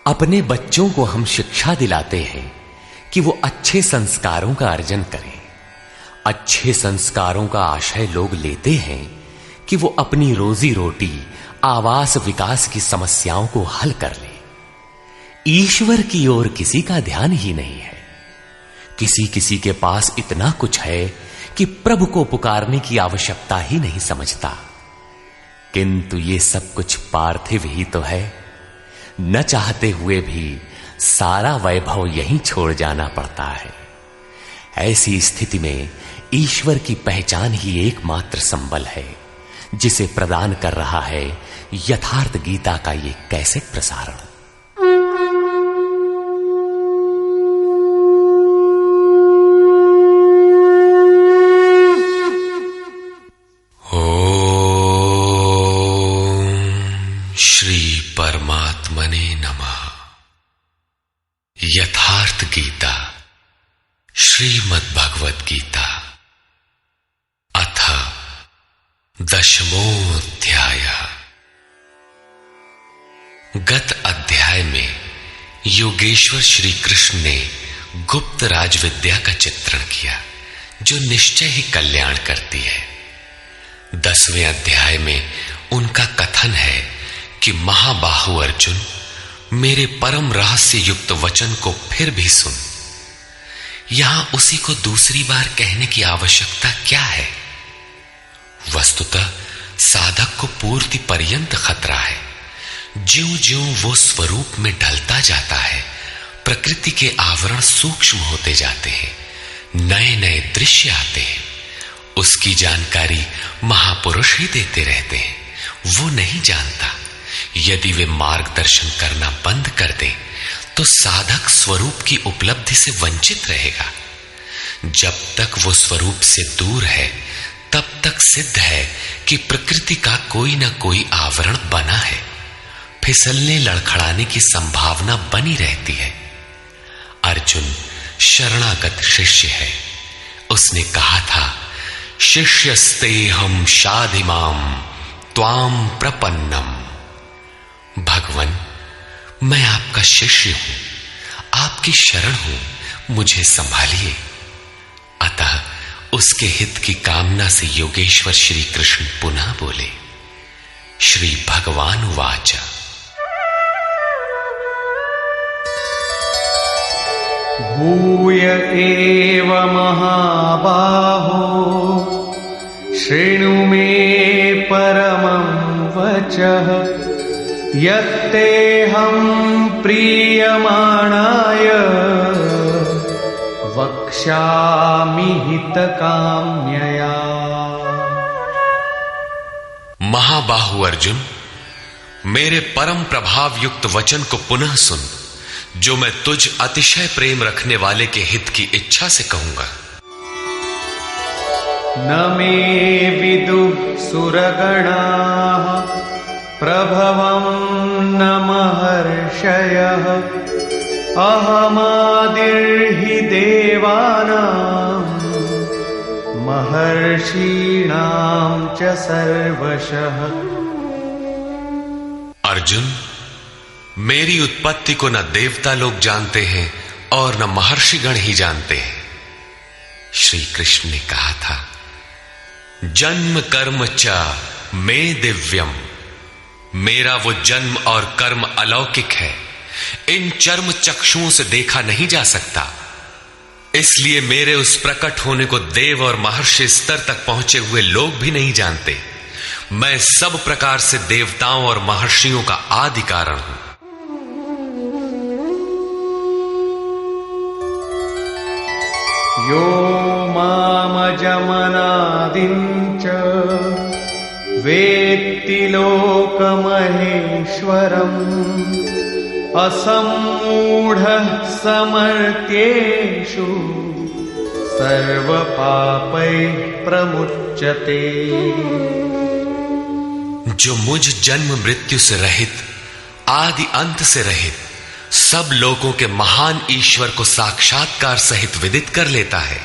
अपने बच्चों को हम शिक्षा दिलाते हैं कि वो अच्छे संस्कारों का अर्जन करें। अच्छे संस्कारों का आशय लोग लेते हैं कि वो अपनी रोजी रोटी, आवास, विकास की समस्याओं को हल कर ले। ईश्वर की ओर किसी का ध्यान ही नहीं है। किसी किसी के पास इतना कुछ है कि प्रभु को पुकारने की आवश्यकता ही नहीं समझता। किंतु ये सब कुछ पार्थिव ही तो है। न चाहते हुए भी सारा वैभव यहीं छोड़ जाना पड़ता है। ऐसी स्थिति में ईश्वर की पहचान ही एकमात्र संबल है, जिसे प्रदान कर रहा है यथार्थ गीता का ये कैसेट प्रसारण। परमात्मने नमः। यथार्थ गीता, श्रीमद् भगवद गीता, अथ 10वां अध्याय। गत अध्याय में योगेश्वर श्री कृष्ण ने गुप्त राजविद्या का चित्रण किया, जो निश्चय ही कल्याण करती है। 10वें अध्याय में उनका कथन है कि महाबाहु अर्जुन, मेरे परम रहस्य युक्त वचन को फिर भी सुन। यहां उसी को दूसरी बार कहने की आवश्यकता क्या है? वस्तुतः साधक को पूर्ति पर्यंत खतरा है। ज्यों ज्यों वो स्वरूप में ढलता जाता है, प्रकृति के आवरण सूक्ष्म होते जाते हैं, नए नए दृश्य आते हैं। उसकी जानकारी महापुरुष ही देते रहते हैं, वो नहीं जानता। यदि वे मार्गदर्शन करना बंद कर दें तो साधक स्वरूप की उपलब्धि से वंचित रहेगा। जब तक वो स्वरूप से दूर है, तब तक सिद्ध है कि प्रकृति का कोई ना कोई आवरण बना है। फिसलने लड़खड़ाने की संभावना बनी रहती है। अर्जुन शरणागत शिष्य है। उसने कहा था, शिष्यस्तेहं शाधिमाम त्वाम प्रपन्नम। भगवान, मैं आपका शिष्य हूं, आपकी शरण हूं, मुझे संभालिए। अतः उसके हित की कामना से योगेश्वर श्री कृष्ण पुनः बोले। श्री भगवान उवाच। भूय एव महाबाहो शृणु मे परमं वचः यत्तेऽहं प्रीयमाणाय वक्ष्यामि हितकाम्यया। महाबाहु अर्जुन, मेरे परम प्रभाव युक्त वचन को पुनः सुन, जो मैं तुझ अतिशय प्रेम रखने वाले के हित की इच्छा से कहूंगा। न मे विदुः सुरगणाः प्रभवं न महर्षयः अहमादिर्हि देवानां महर्षीणां च सर्वशः। अर्जुन, मेरी उत्पत्ति को न देवता लोग जानते हैं और न महर्षिगण ही जानते हैं। श्री कृष्ण ने कहा था, जन्म कर्म च मे दिव्यम। मेरा वो जन्म और कर्म अलौकिक है, इन चर्म चक्षुओं से देखा नहीं जा सकता। इसलिए मेरे उस प्रकट होने को देव और महर्षि स्तर तक पहुंचे हुए लोग भी नहीं जानते। मैं सब प्रकार से देवताओं और महर्षियों का आदि कारण हूं। यो मामजमनादिं च वेत्ति लोकमहेश्वरम् असम्मूढः समर्थ्येषु सर्वपापैः प्रमुच्यते। जो मुझ जन्म मृत्यु से रहित, आदि अंत से रहित, सब लोगों के महान ईश्वर को साक्षात्कार सहित विदित कर लेता है,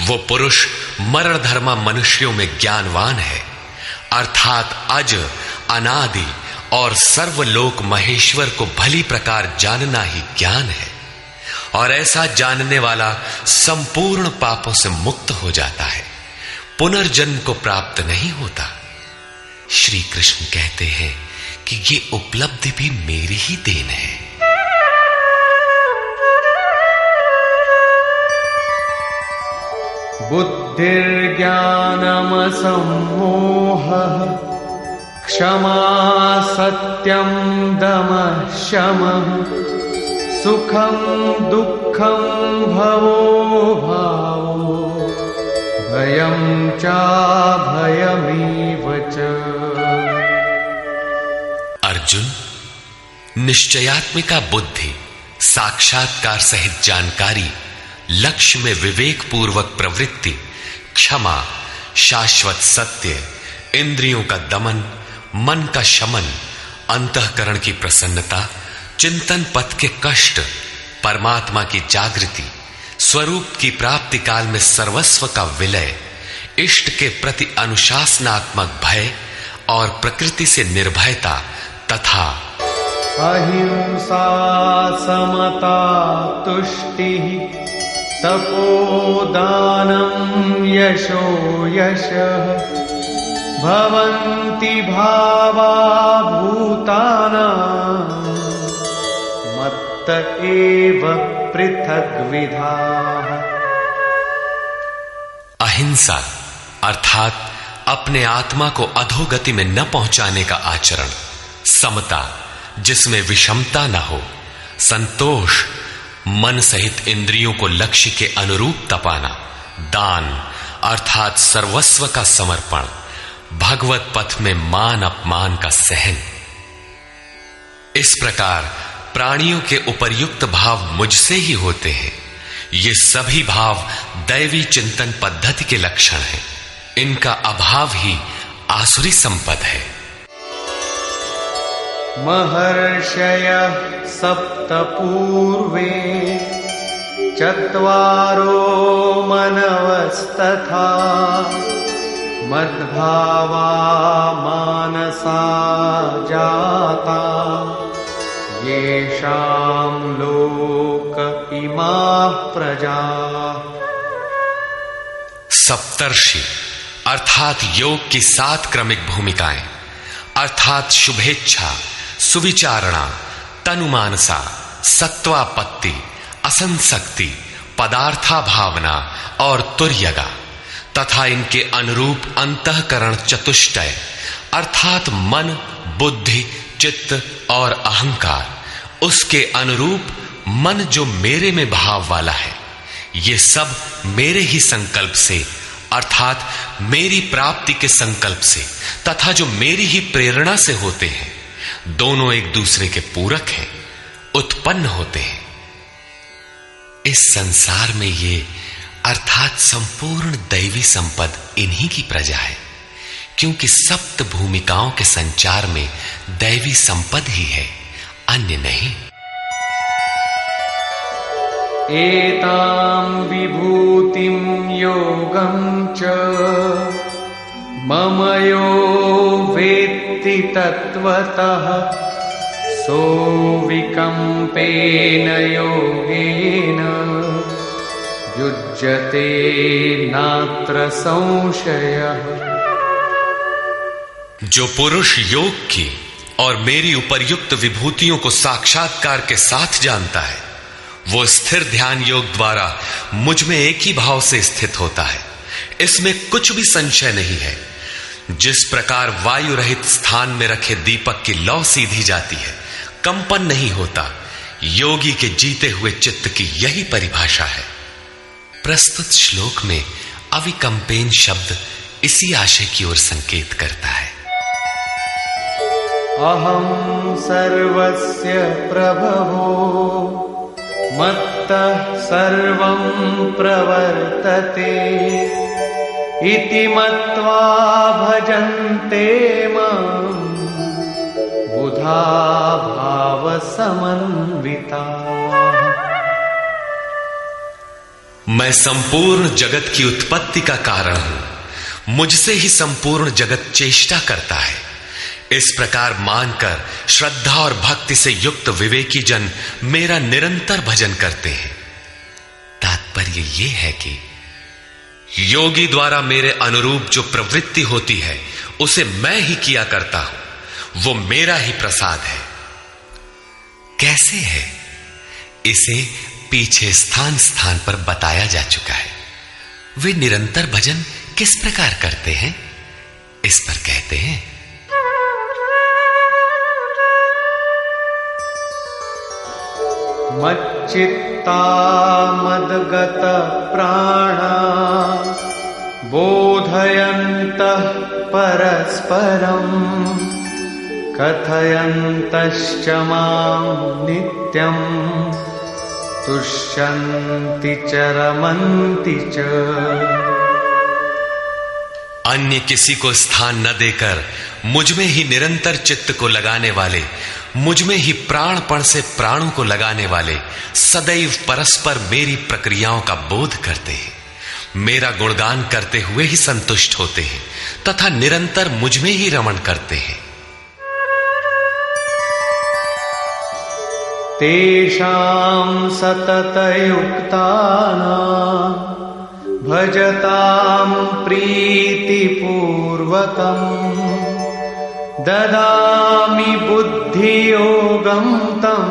वो पुरुष मरण धर्मा मनुष्यों में ज्ञानवान है, अर्थात अज, अनादि और सर्वलोक महेश्वर को भली प्रकार जानना ही ज्ञान है, और ऐसा जानने वाला संपूर्ण पापों से मुक्त हो जाता है, पुनर्जन्म को प्राप्त नहीं होता। श्री कृष्ण कहते हैं कि ये उपलब्धि भी मेरी ही देन है। बुद्धिर्ज्ञानमसम्मोहः क्षमा सत्यं दमः शमः सुखं दुःखं भवो भावो भयं चाभयमेव च। अर्जुन, निश्चयात्मिका बुद्धि, साक्षात्कार सहित जानकारी, लक्ष्य में विवेक पूर्वक प्रवृत्ति, क्षमा, शाश्वत सत्य, इंद्रियों का दमन, मन का शमन, अंतःकरण की प्रसन्नता, चिंतन पथ के कष्ट, परमात्मा की जागृति, स्वरूप की प्राप्ति काल में सर्वस्व का विलय, इष्ट के प्रति अनुशासनात्मक भय और प्रकृति से निर्भयता तथा अहिंसा समता तुष्टिः तपोदानं यशो यशः भवन्ति भावा भूतानां मत्त एव पृथग्विधाः। अहिंसा अर्थात अपने आत्मा को अधोगति में न पहुंचाने का आचरण, समता जिसमें विषमता न हो, संतोष मन सहित इंद्रियों को लक्ष्य के अनुरूप तपाना, दान अर्थात सर्वस्व का समर्पण, भगवत पथ में मान अपमान का सहन। इस प्रकार प्राणियों के उपर्युक्त भाव मुझसे ही होते हैं। ये सभी भाव दैवी चिंतन पद्धति के लक्षण हैं। इनका अभाव ही आसुरी संपद है। महर्षयः सप्त पूर्वे चत्वारो मनवस्तथा मद्भावा मानसा जाता येषां लोक इमाः प्रजाः। सप्तर्षि अर्थात योग की 7 क्रमिक भूमिकाएं अर्थात शुभेच्छा, सुविचारणा, तनुमानसा, सत्वापत्ति, असंसक्ति, पदार्था भावना और तुर्यगा तथा इनके अनुरूप अंतःकरण चतुष्टय अर्थात मन, बुद्धि, चित्त और अहंकार, उसके अनुरूप मन जो मेरे में भाव वाला है, ये सब मेरे ही संकल्प से अर्थात मेरी प्राप्ति के संकल्प से तथा जो मेरी ही प्रेरणा से होते हैं, दोनों एक दूसरे के पूरक हैं, उत्पन्न होते हैं। इस संसार में ये अर्थात संपूर्ण दैवी संपद इन्हीं की प्रजा है, क्योंकि सप्त भूमिकाओं के संचार में दैवी संपद ही है, अन्य नहीं। एतां विभूतिं योगं च मम यो वेत्ति तत्वतः सोऽविकम्पेन योगेन युज्यते नात्र संशयः। जो पुरुष योग की और मेरी उपर्युक्त विभूतियों को साक्षात्कार के साथ जानता है, वो स्थिर ध्यान योग द्वारा मुझ में एक ही भाव से स्थित होता है। इसमें कुछ भी संशय नहीं है। जिस प्रकार वायु रहित स्थान में रखे दीपक की लौ सीधी जाती है, कंपन नहीं होता, योगी के जीते हुए चित्त की यही परिभाषा है। प्रस्तुत श्लोक में अविकंपेन शब्द इसी आशय की ओर संकेत करता है। अहं सर्वस्य प्रभवो मत्तः सर्वं प्रवर्तते इति मत्वा भजन्ते मां बुधा भाव समन्विता। मैं संपूर्ण जगत की उत्पत्ति का कारण हूं, मुझसे ही संपूर्ण जगत चेष्टा करता है। इस प्रकार मानकर श्रद्धा और भक्ति से युक्त विवेकी जन मेरा निरंतर भजन करते हैं। तात्पर्य यह है कि योगी द्वारा मेरे अनुरूप जो प्रवृत्ति होती है उसे मैं ही किया करता हूं, वो मेरा ही प्रसाद है। कैसे है इसे पीछे स्थान स्थान पर बताया जा चुका है। वे निरंतर भजन किस प्रकार करते हैं, इस पर कहते हैं, मच्चित्ता मद्गत प्राणा बोधयन्तः परस्परं कथयन्तश्च मां नित्यं तुष्यन्ति च रमन्ति च। अन्य किसी को स्थान न देकर मुझ में ही निरंतर चित्त को लगाने वाले, मुझ में ही प्राणपण से प्राणों को लगाने वाले सदैव परस्पर मेरी प्रक्रियाओं का बोध करते हैं, मेरा गुणगान करते हुए ही संतुष्ट होते हैं तथा निरंतर मुझ में ही रमण करते हैं। तेषां सततयुक्तानां भजतां प्रीतिपूर्वकं ददामि बुद्धियोगं तं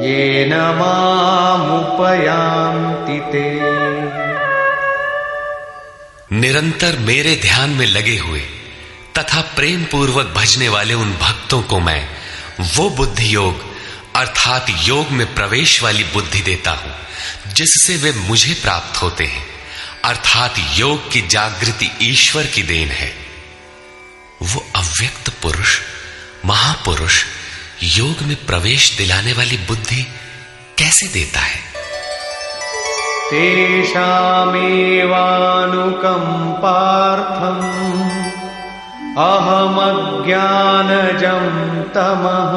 येन मामुपयान्ति ते। निरंतर मेरे ध्यान में लगे हुए तथा प्रेम पूर्वक भजने वाले उन भक्तों को मैं वो बुद्धि योग अर्थात योग में प्रवेश वाली बुद्धि देता हूं जिससे वे मुझे प्राप्त होते हैं, अर्थात योग की जागृति ईश्वर की देन है। वो अव्यक्त पुरुष महापुरुष योग में प्रवेश दिलाने वाली बुद्धि कैसे देता है? तेषामेवानुकंपार्थम् अहमज्ञानजं तमः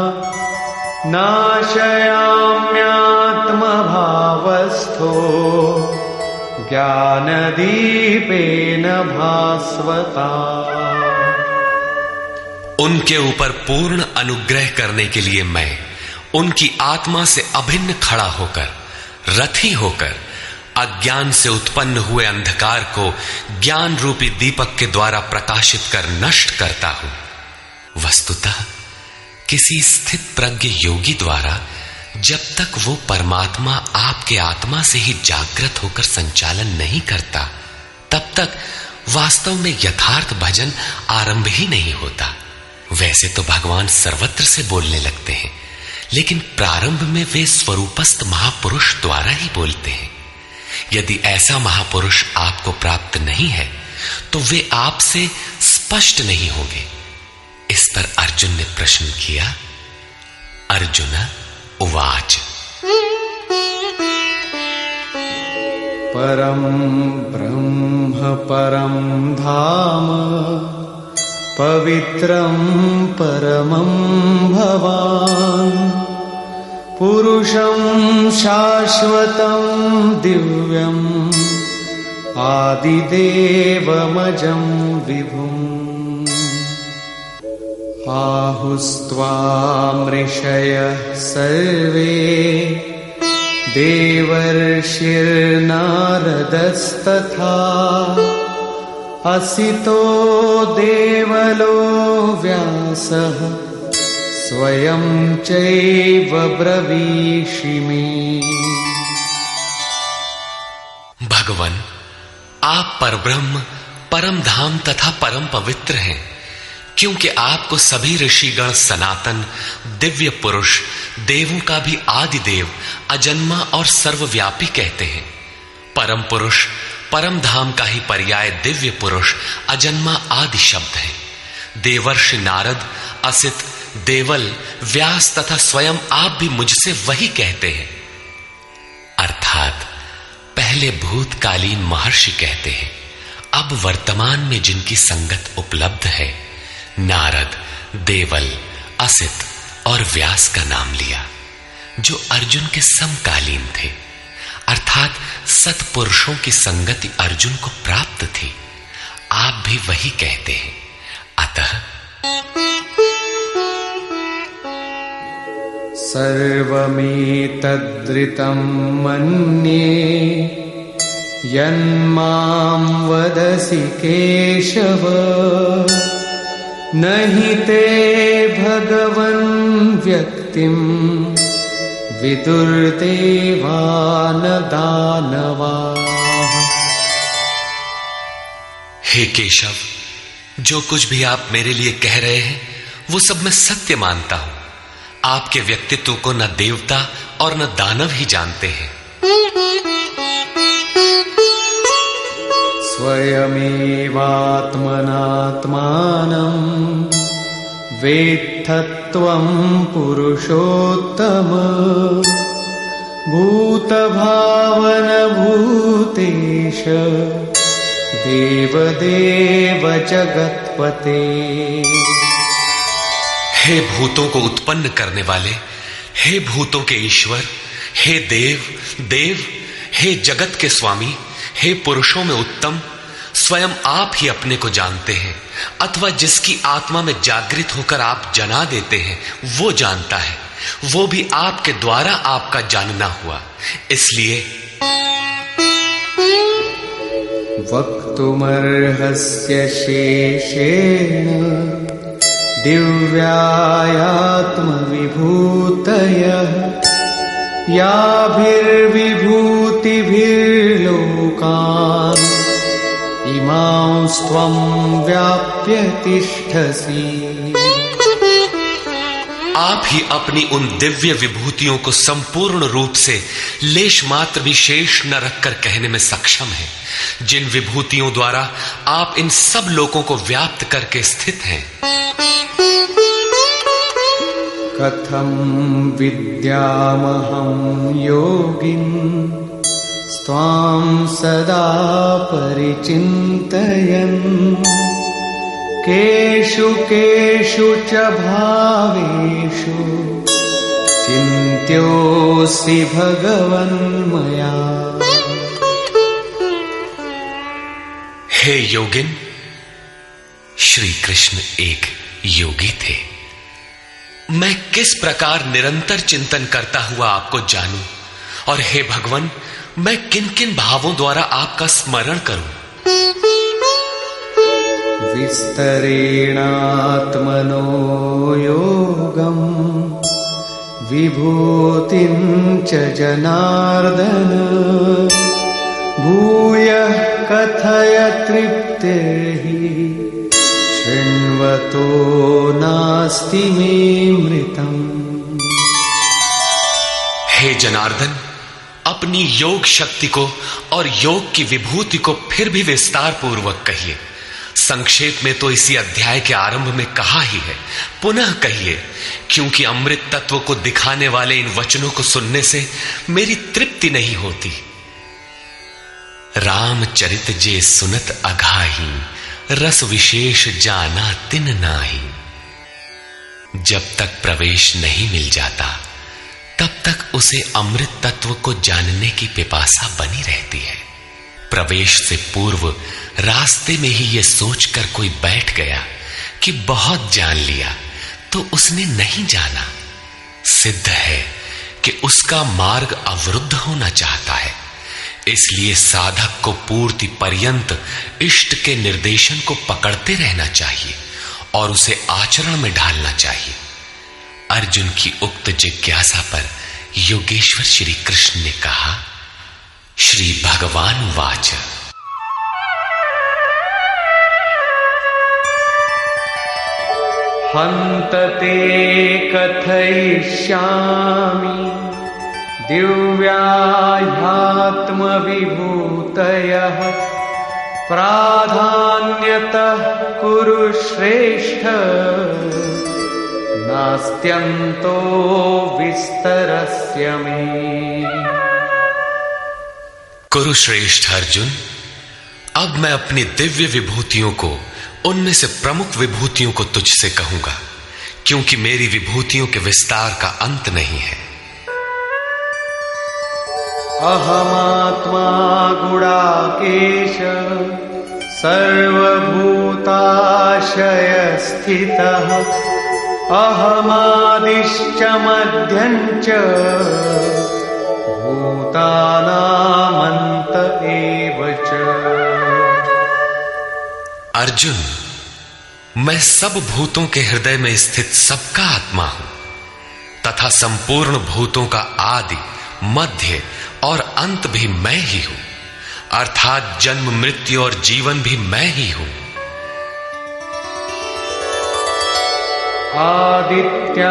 नाशयाम्यात्मभावस्थो ज्ञानदीपेन भास्वता। उनके ऊपर पूर्ण अनुग्रह करने के लिए मैं उनकी आत्मा से अभिन्न खड़ा होकर रथी होकर अज्ञान से उत्पन्न हुए अंधकार को ज्ञान रूपी दीपक के द्वारा प्रकाशित कर नष्ट करता हूं। वस्तुतः किसी स्थित प्रज्ञ योगी द्वारा जब तक वो परमात्मा आपके आत्मा से ही जागृत होकर संचालन नहीं करता तब तक वास्तव में यथार्थ भजन आरंभ ही नहीं होता। वैसे तो भगवान सर्वत्र से बोलने लगते हैं, लेकिन प्रारंभ में वे स्वरूपस्थ महापुरुष द्वारा ही बोलते हैं। यदि ऐसा महापुरुष आपको प्राप्त नहीं है तो वे आपसे स्पष्ट नहीं होंगे। इस पर अर्जुन ने प्रश्न किया। अर्जुन उवाच परम ब्रह्म परम धाम पवित्रं परमं भवान् पुरुषं शाश्वतं दिव्यम् आदिदेवमजं विभुम् आहुस्त्वामृषयः सर्वे देवर्षिर्नारदस्तथा असितो देवलो व्यासः स्वयं चैव ब्रवीषिमे। भगवान, आप परब्रह्म परम धाम तथा परम पवित्र हैं, क्योंकि आपको सभी ऋषिगण सनातन दिव्य पुरुष देवों का भी आदि देव अजन्मा और सर्वव्यापी कहते हैं। परम पुरुष परम धाम का ही पर्याय दिव्य पुरुष अजन्मा आदि शब्द है। देवर्षि नारद असित देवल व्यास तथा स्वयं आप भी मुझसे वही कहते हैं। अर्थात पहले भूतकालीन महर्षि कहते हैं, अब वर्तमान में जिनकी संगत उपलब्ध है नारद देवल असित और व्यास का नाम लिया, जो अर्जुन के समकालीन थे, अर्थात सत्पुरुषों की संगति अर्जुन को प्राप्त थी। आप भी वही कहते हैं। अतः सर्वमेतद्ऋतं मन्ये यन्मां वदसि केशव न हि ते भगवन् व्यक्तिं विदुर्देवा न दानवाः। हे केशव, जो कुछ भी आप मेरे लिए कह रहे हैं वो सब मैं सत्य मानता हूं। आपके व्यक्तित्व को न देवता और न दानव ही जानते हैं। स्वयमेवात्मनात्मानं वेत्थत्वं पुरुषोत्तम भूतभावन भूतेश देवदेव जगत्पते। हे भूतों को उत्पन्न करने वाले, हे भूतों के ईश्वर, हे देव देव, हे जगत के स्वामी, हे पुरुषों में उत्तम, स्वयं आप ही अपने को जानते हैं अथवा जिसकी आत्मा में जागृत होकर आप जना देते हैं वो जानता है। वो भी आपके द्वारा आपका जानना हुआ। इसलिए वक्तुमर्हस्य शेषेण दिव्यायात्मविभूतयः याभिर्विभूतिभिर्लोकान् इमांस्त्वं व्याप्य तिष्ठसि। आप ही अपनी उन दिव्य विभूतियों को संपूर्ण रूप से लेश मात्र भी शेष न रखकर कहने में सक्षम हैं, जिन विभूतियों द्वारा आप इन सब लोगों को व्याप्त करके स्थित हैं। कथं विद्यामहं योगिन् त्वां सदा परिचिन्तयन् केषु केषु च भावेषु चिन्त्योऽसि भगवन्मया। हे योगिन, श्री कृष्ण एक योगी थे। मैं किस प्रकार निरंतर चिंतन करता हुआ आपको जानूं, और हे भगवान, मैं किन किन भावों द्वारा आपका स्मरण करूं। विस्तरेणात्मनो योगं विभूतिं च जनार्दन भूयः कथय तृप्तिर्हि शृण्वतो नास्ति मे मृतम्। हे जनार्दन, अपनी योग शक्ति को और योग की विभूति को फिर भी विस्तार पूर्वक कहिए। संक्षेप में तो इसी अध्याय के आरंभ में कहा ही है, पुनः कहिए, क्योंकि अमृत तत्व को दिखाने वाले इन वचनों को सुनने से मेरी तृप्ति नहीं होती। रामचरित जे सुनत अघाही रस विशेष जाना तिन नाही। जब तक प्रवेश नहीं मिल जाता तब तक उसे अमृत तत्व को जानने की पिपासा बनी रहती है। प्रवेश से पूर्व रास्ते में ही यह सोचकर कोई बैठ गया कि बहुत जान लिया, तो उसने नहीं जाना। सिद्ध है कि उसका मार्ग अवरुद्ध होना चाहता है। इसलिए साधक को पूर्ति पर्यंत इष्ट के निर्देशन को पकड़ते रहना चाहिए और उसे आचरण में ढालना चाहिए। अर्जुन की उक्त जिज्ञासा पर योगेश्वर श्री कृष्ण ने कहा, श्री भगवान वाच, हन्त ते कथयिष्यामि दिव्याह्यात्मविभूतयः प्राधान्यतः कुरु श्रेष्ठ नास्त्यन्तो विस्तरस्य मे। कुरुश्रेष्ठ अर्जुन, अब मैं अपनी दिव्य विभूतियों को, उनमें से प्रमुख विभूतियों को तुझसे कहूंगा, क्योंकि मेरी विभूतियों के विस्तार का अंत नहीं है। अहमात्मा गुणाकेश सर्वभूताशय स्थितः अहमादिश्च मध्यञ्च भूतानामन्त एव च। अर्जुन, मैं सब भूतों के हृदय में स्थित सबका आत्मा हूं तथा संपूर्ण भूतों का आदि, मध्य और अंत भी मैं ही हूं, अर्थात जन्म, मृत्यु और जीवन भी मैं ही हूं। आदित्यानामहं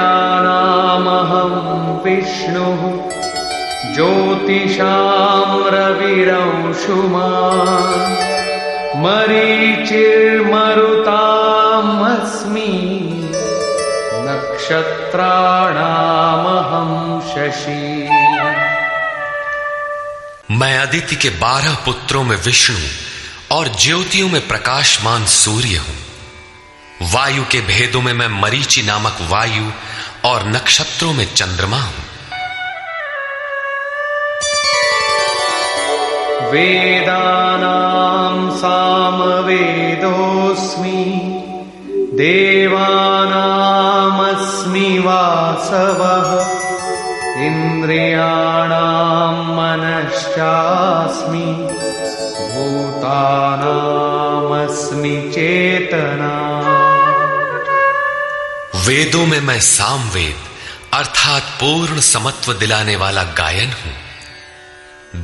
विष्णुः ज्योतिषां रविरंशुमान् मरीचिर्मरुतामस्मि नक्षत्राणामहं शशि। मैं अदिति के 12 पुत्रों में विष्णु और ज्योतियों में प्रकाशमान सूर्य हूं। वायु के भेदों में मैं मरीचि नामक वायु और नक्षत्रों में चंद्रमा हूं। वेदानां सामवेदोऽस्मि देवानामस्मि वासवः इन्द्रियाणां मनश्चास्मि भूतानामस्मि चेतना। वेदों में मैं सामवेद अर्थात पूर्ण समत्व दिलाने वाला गायन हूं।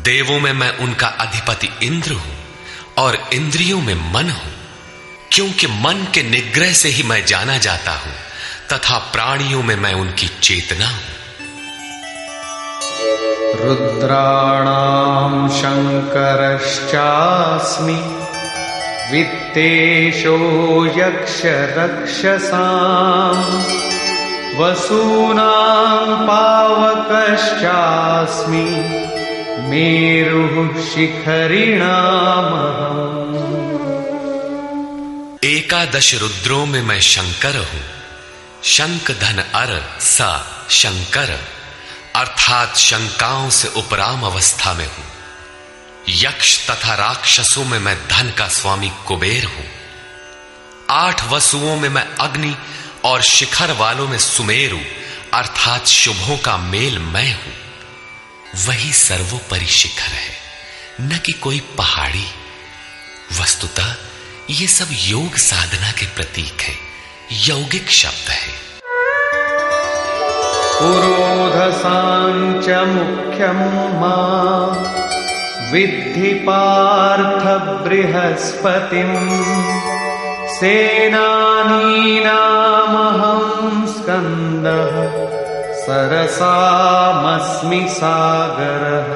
देवों में मैं उनका अधिपति इंद्र हूं और इंद्रियों में मन हूं, क्योंकि मन के निग्रह से ही मैं जाना जाता हूं तथा प्राणियों में मैं उनकी चेतना हूं। रुद्राणां शंकरश्चास्मि वित्तेशो यक्षरक्षसां वसूनां पावकश्चास्मि मेरुः शिखरिणामहम्। 11 रुद्रों में मैं शंकर हूं। शंख धन अर सा शंकर अर्थात शंकाओं से उपराम अवस्था में हूं। यक्ष तथा राक्षसों में मैं धन का स्वामी कुबेर हूं। 8 वसुओं में मैं अग्नि और शिखर वालों में सुमेरु अर्थात शुभों का मेल मैं हूं। वही सर्वोपरि शिखर है, न कि कोई पहाड़ी। वस्तुतः ये सब योग साधना के प्रतीक है, यौगिक शब्द है। पुरोधसांच मुख्यं मां विद्धि पार्थ बृहस्पतिं सेनानीनामहं स्कन्दः सरसामस्मि सागरः।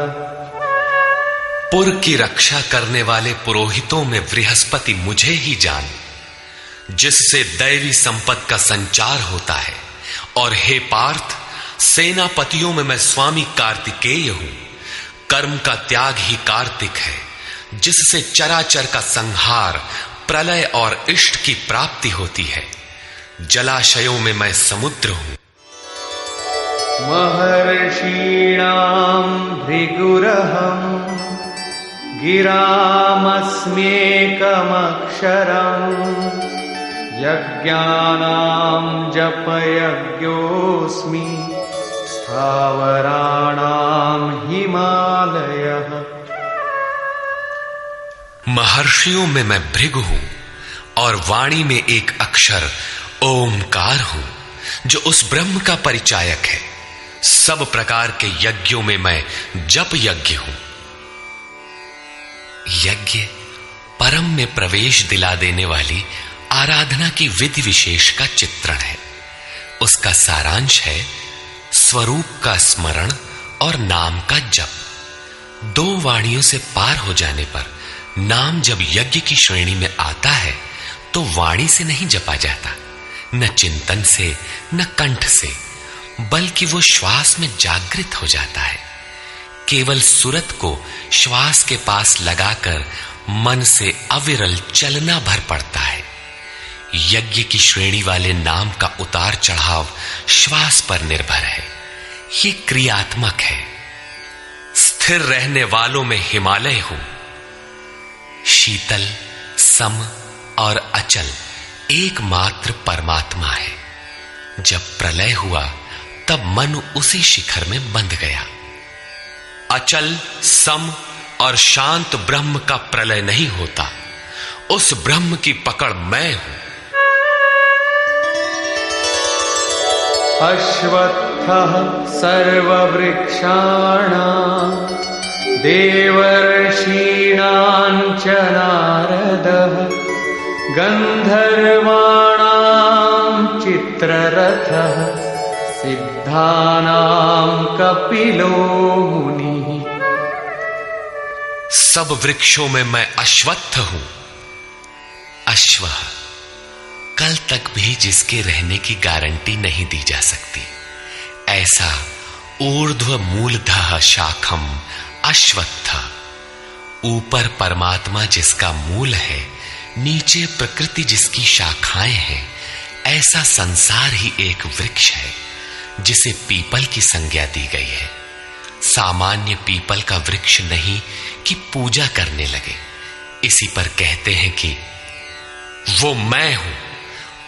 पुर की रक्षा करने वाले पुरोहितों में बृहस्पति मुझे ही जान, जिससे दैवी संपत्ति का संचार होता है। और हे पार्थ, सेनापतियों में मैं स्वामी कार्तिकेय हूं। कर्म का त्याग ही कार्तिक है, जिससे चराचर का संहार, प्रलय और इष्ट की प्राप्ति होती है। जलाशयों में मैं समुद्र हूं। महर्षीणां भृगुरहं गिरामस्म्येकमक्षरम् यज्ञानां जपयज्ञोऽस्मि स्थावराणां हिमालयः। महर्षियों में मैं भृगु हूं और वाणी में एक अक्षर ओमकार हूं, जो उस ब्रह्म का परिचायक है। सब प्रकार के यज्ञों में मैं जप यज्ञ हूं। यज्ञ परम में प्रवेश दिला देने वाली आराधना की विधि विशेष का चित्रण है। उसका सारांश है स्वरूप का स्मरण और नाम का जप। 2 वाणियों से पार हो जाने पर नाम जब यज्ञ की श्रेणी में आता है तो वाणी से नहीं जपा जाता, न चिंतन से, न कंठ से, बल्कि वो श्वास में जागृत हो जाता है। केवल सुरत को श्वास के पास लगाकर मन से अविरल चलना भर पड़ता है। यज्ञ की श्रेणी वाले नाम का उतार चढ़ाव श्वास पर निर्भर है। ये क्रियात्मक है। स्थिर रहने वालों में हिमालय हूं। शीतल, सम और अचल एकमात्र परमात्मा है। जब प्रलय हुआ तब मन उसी शिखर में बंध गया। अचल, सम और शांत ब्रह्म का प्रलय नहीं होता, उस ब्रह्म की पकड़ मैं हूं। अश्वत्थः सर्ववृक्षाणां देवर्षीणां च नारदः गन्धर्वाणां चित्ररथः सिद्धानां कपिलो मुनिः। सब वृक्षों में मैं अश्वत्थ हूं। अश्व कल तक भी जिसके रहने की गारंटी नहीं दी जा सकती, ऐसा ऊर्ध्व मूलधः शाखम अश्वत्थ। ऊपर परमात्मा जिसका मूल है, नीचे प्रकृति जिसकी शाखाएं हैं, ऐसा संसार ही एक वृक्ष है जिसे पीपल की संज्ञा दी गई है। सामान्य पीपल का वृक्ष नहीं कि पूजा करने लगे। इसी पर कहते हैं कि वो मैं हूं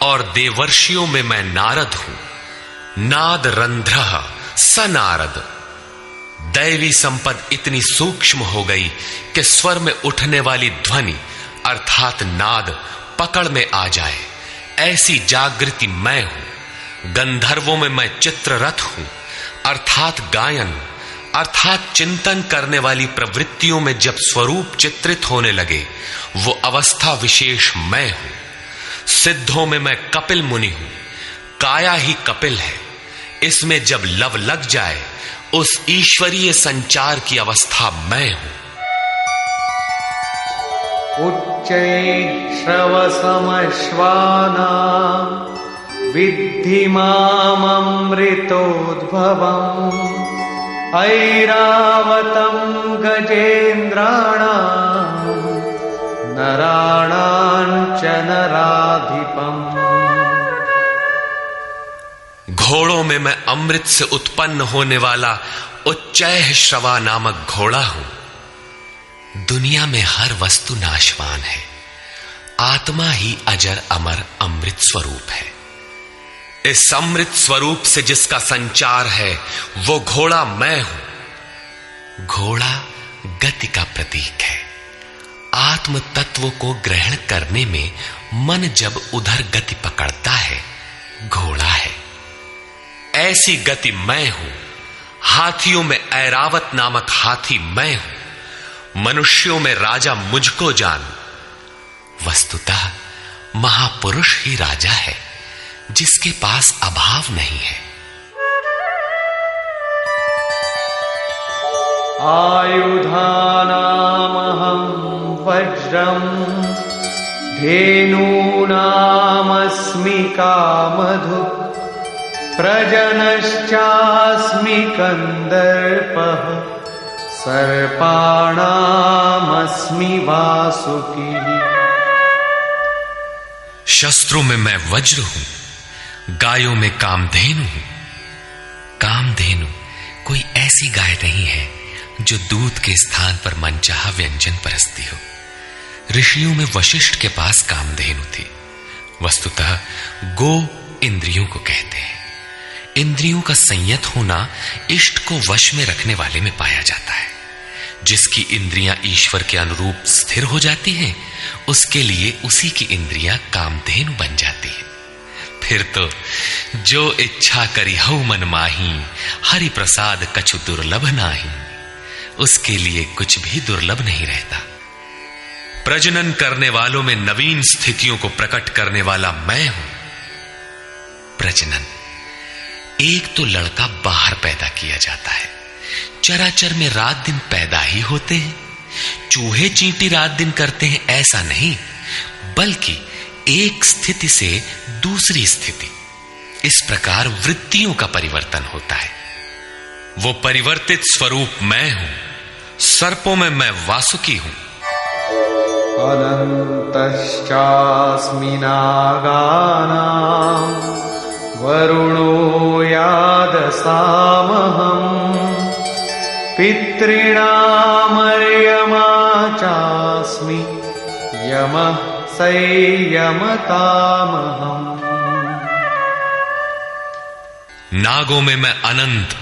और देवर्षियों में मैं नारद हूं। नाद रंध्रः स नारद। दैवी संपद इतनी सूक्ष्म हो गई कि स्वर में उठने वाली ध्वनि अर्थात नाद पकड़ में आ जाए, ऐसी जागृति मैं हूं। गंधर्वों में मैं चित्ररथ हूं, अर्थात गायन अर्थात चिंतन करने वाली प्रवृत्तियों में जब स्वरूप चित्रित होने लगे, वो अवस्था विशेष मैं हूं। सिद्धों में मैं कपिल मुनि हूं। काया ही कपिल है। इसमें जब लव लग जाए, उस ईश्वरीय संचार की अवस्था मैं हूं। उच्चैः विद्धि माममृतोद्भवम् ऐरावतं गजेन्द्राणां नराणां च नराधिपम्। घोड़ों में मैं अमृत से उत्पन्न होने वाला उच्चैः श्रवा नामक घोड़ा हूं। दुनिया में हर वस्तु नाशवान है, आत्मा ही अजर अमर अमृत स्वरूप है। इस अमृत स्वरूप से जिसका संचार है, वो घोड़ा मैं हूं। घोड़ा गति का प्रतीक है। आत्म तत्व को ग्रहण करने में मन जब उधर गति पकड़ता है, घोड़ा है। ऐसी गति मैं हूं। हाथियों में ऐरावत नामक हाथी मैं हूं। मनुष्यों में राजा मुझको जान। वस्तुतः महापुरुष ही राजा है, जिसके पास अभाव नहीं है। आयुधानामहं वज्रम् धेनूनामस्मि कामधुक् प्रजनश्चास्मि कन्दर्पः सर्पाणामस्मि वासुकी। शस्त्रों में मैं वज्र हूं, गायों में कामधेनु हूं। कामधेनु कोई ऐसी गाय नहीं है जो दूध के स्थान पर मनचाहा व्यंजन परसती हो। ऋषियों में वशिष्ठ के पास कामधेनु थी। वस्तुतः गो इंद्रियों को कहते हैं। इंद्रियों का संयत होना इष्ट को वश में रखने वाले में पाया जाता है। जिसकी इंद्रियां ईश्वर के अनुरूप स्थिर हो जाती हैं, उसके लिए उसी की इंद्रियां कामधेनु बन जाती है। फिर तो जो इच्छा करी हऊ मन माही, हरि प्रसाद कछु दुर्लभ नाही। उसके लिए कुछ भी दुर्लभ नहीं रहता। प्रजनन करने वालों में नवीन स्थितियों को प्रकट करने वाला मैं हूं। प्रजनन, एक तो लड़का बाहर पैदा किया जाता है। चराचर में रात दिन पैदा ही होते हैं। चूहे चींटी रात दिन करते हैं, ऐसा नहीं, बल्कि एक स्थिति से दूसरी स्थिति, इस प्रकार वृत्तियों का परिवर्तन होता है। वो परिवर्तित स्वरूप मैं हूं। सर्पों में मैं वासुकी हूं। अनन्तश्चास्मि नागानां वरुणो यादसामहम् पितॄणामर्यमा चास्मि यमः संयमतामहम्। नागों में मैं अनंत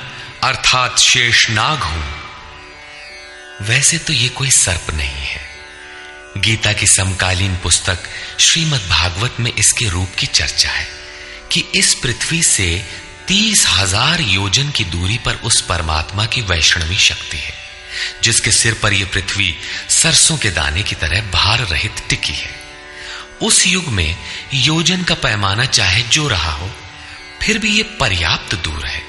अर्थात शेष नाग हूं। वैसे तो ये कोई सर्प नहीं है। गीता की समकालीन पुस्तक श्रीमद् भागवत में इसके रूप की चर्चा है कि इस पृथ्वी से 30,000 योजन की दूरी पर उस परमात्मा की वैष्णवी शक्ति है, जिसके सिर पर यह पृथ्वी सरसों के दाने की तरह भार रहित टिकी है। उस युग में योजन का पैमाना चाहे जो रहा हो, फिर भी यह पर्याप्त दूर है।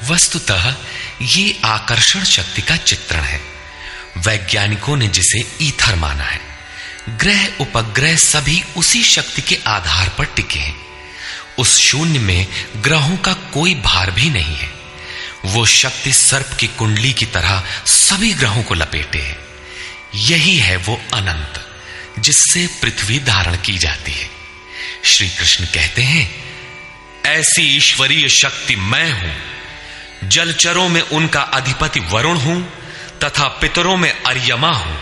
वस्तुतः ये आकर्षण शक्ति का चित्रण है। वैज्ञानिकों ने जिसे ईथर माना है। ग्रह उपग्रह सभी उसी शक्ति के आधार पर टिके हैं। उस शून्य में ग्रहों का कोई भार भी नहीं है। वो शक्ति सर्प की कुंडली की तरह सभी ग्रहों को लपेटे है। यही है वो अनंत जिससे पृथ्वी धारण की जाती है। श्री कृष्ण कहते हैं, ऐसी ईश्वरीय शक्ति मैं हूं। जलचरों में उनका अधिपति वरुण हूं तथा पितरों में अर्यमा हूं।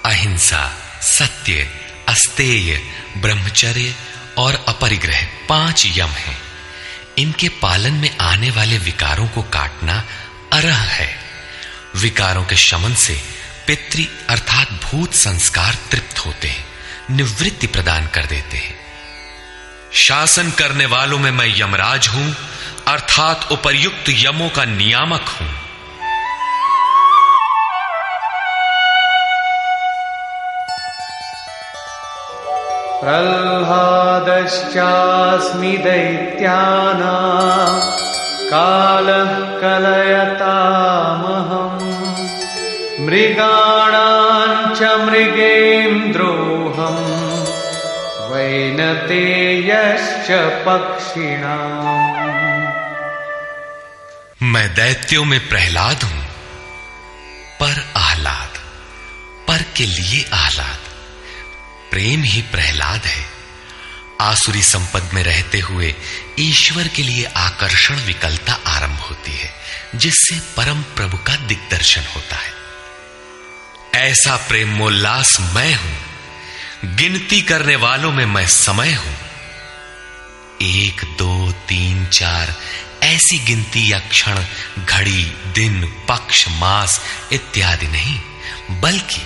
अहिंसा, सत्य, अस्तेय, ब्रह्मचर्य और अपरिग्रह 5 यम हैं। इनके पालन में आने वाले विकारों को काटना अरह है। विकारों के शमन से पितृ अर्थात भूत संस्कार तृप्त होते हैं, निवृत्ति प्रदान कर देते हैं। शासन करने वालों में मैं यमराज हूं अर्थात उपर्युक्त यमों का नियामक हूं। प्रह्लादश्चास्मि दैत्यानां कालः कलयतामहम् मृगाणां च मृगेन्द्रोऽहम् वैनतेयश्च पक्षिणाम्। मैं दैत्यों में प्रहलाद हूं, पर आह्लाद, पर के लिए आह्लाद। प्रेम ही प्रहलाद है। आसुरी संपद में रहते हुए ईश्वर के लिए आकर्षण विकलता आरंभ होती है, जिससे परम प्रभु का दिग्दर्शन होता है। ऐसा प्रेमोल्लास मैं हूं। गिनती करने वालों में मैं समय हूं। 1, 2, 3, 4 ऐसी गिनती या क्षण, घड़ी, दिन, पक्ष, मास इत्यादि नहीं, बल्कि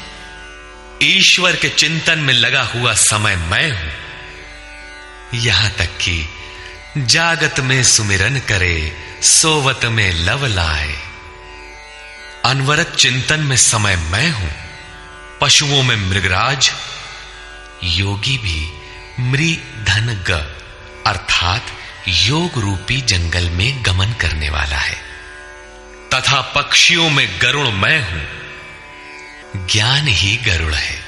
ईश्वर के चिंतन में लगा हुआ समय मैं हूं। यहां तक कि जागत में सुमिरन करे, सोवत में लव लाए। अनवरत चिंतन में समय मैं हूं। पशुओं में मृगराज, योगी भी मृधन ग अर्थात योग रूपी जंगल में गमन करने वाला है। तथा पक्षियों में गरुड़ मैं हूं। ज्ञान ही गरुड़ है।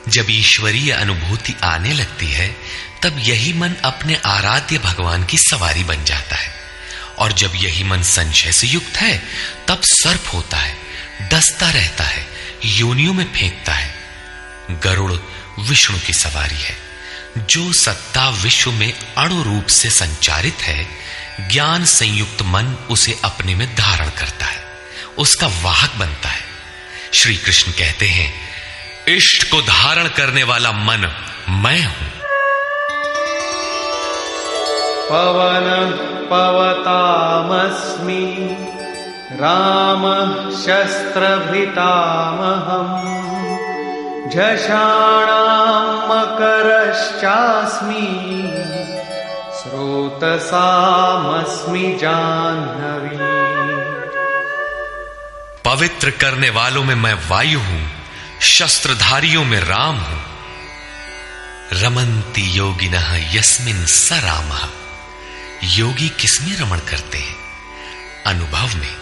जब ईश्वरीय अनुभूति आने लगती है, तब यही मन अपने आराध्य भगवान की सवारी बन जाता है। और जब यही मन संशय से युक्त है, तब सर्प होता है, डसता रहता है, योनियों में फेंकता है। गरुड़ विष्णु की सवारी है। जो सत्ता विश्व में अणु रूप से संचारित है, ज्ञान संयुक्त मन उसे अपने में धारण करता है, उसका वाहक बनता है। श्री कृष्ण कहते हैं, इष्ट को धारण करने वाला मन मैं हूं। पवन पवतामस्मि रामः शस्त्रभृतामहम् झषाणां मकरश्चास्मि स्रोतसामस्मि जाह्नवी। पवित्र करने वालों में मैं वायु हूं, शस्त्रधारियों में राम हूं। रमन्ति योगिनः यस्मिन् स रामः। योगी किसमें रमण करते हैं? अनुभव में।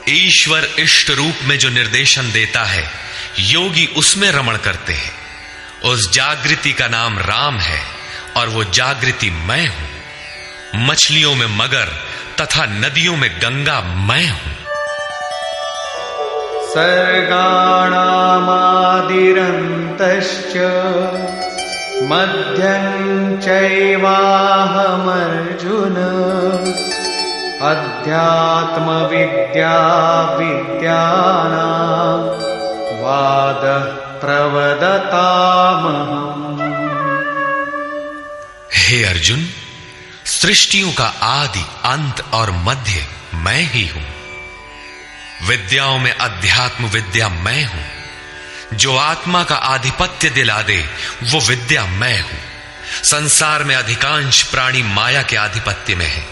ईश्वर इष्ट रूप में जो निर्देशन देता है, योगी उसमें रमण करते हैं। उस जागृति का नाम राम है और वो जागृति मैं हूं। मछलियों में मगर तथा नदियों में गंगा मैं हूं। सर्गाणामादिरन्तश्च मध्यं चैवाहमर्जुन अध्यात्मविद्या विद्यानां वादः प्रवदतामहम्। हे अर्जुन, सृष्टियों का आदि, अंत और मध्य मैं ही हूं। विद्याओं में अध्यात्म विद्या मैं हूं। जो आत्मा का आधिपत्य दिला दे वो विद्या मैं हूं। संसार में अधिकांश प्राणी माया के आधिपत्य में है।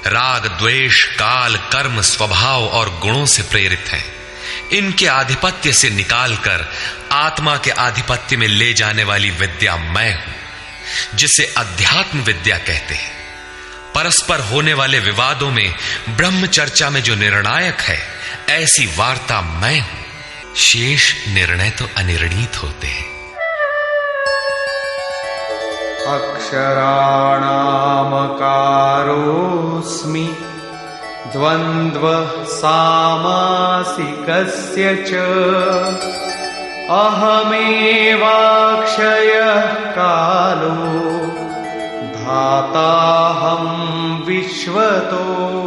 राग, द्वेष, काल, कर्म, स्वभाव और गुणों से प्रेरित हैं। इनके आधिपत्य से निकालकर आत्मा के आधिपत्य में ले जाने वाली विद्या मैं हूं, जिसे अध्यात्म विद्या कहते हैं। परस्पर होने वाले विवादों में ब्रह्म चर्चा में जो निर्णायक है, ऐसी वार्ता मैं हूं। शेष निर्णय तो अनिर्णीत होते हैं। अक्षराणामकारोऽस्मि द्वन्द्व सामासिकस्य च अहमेवाक्षयः कालो धाताहं विश्वतो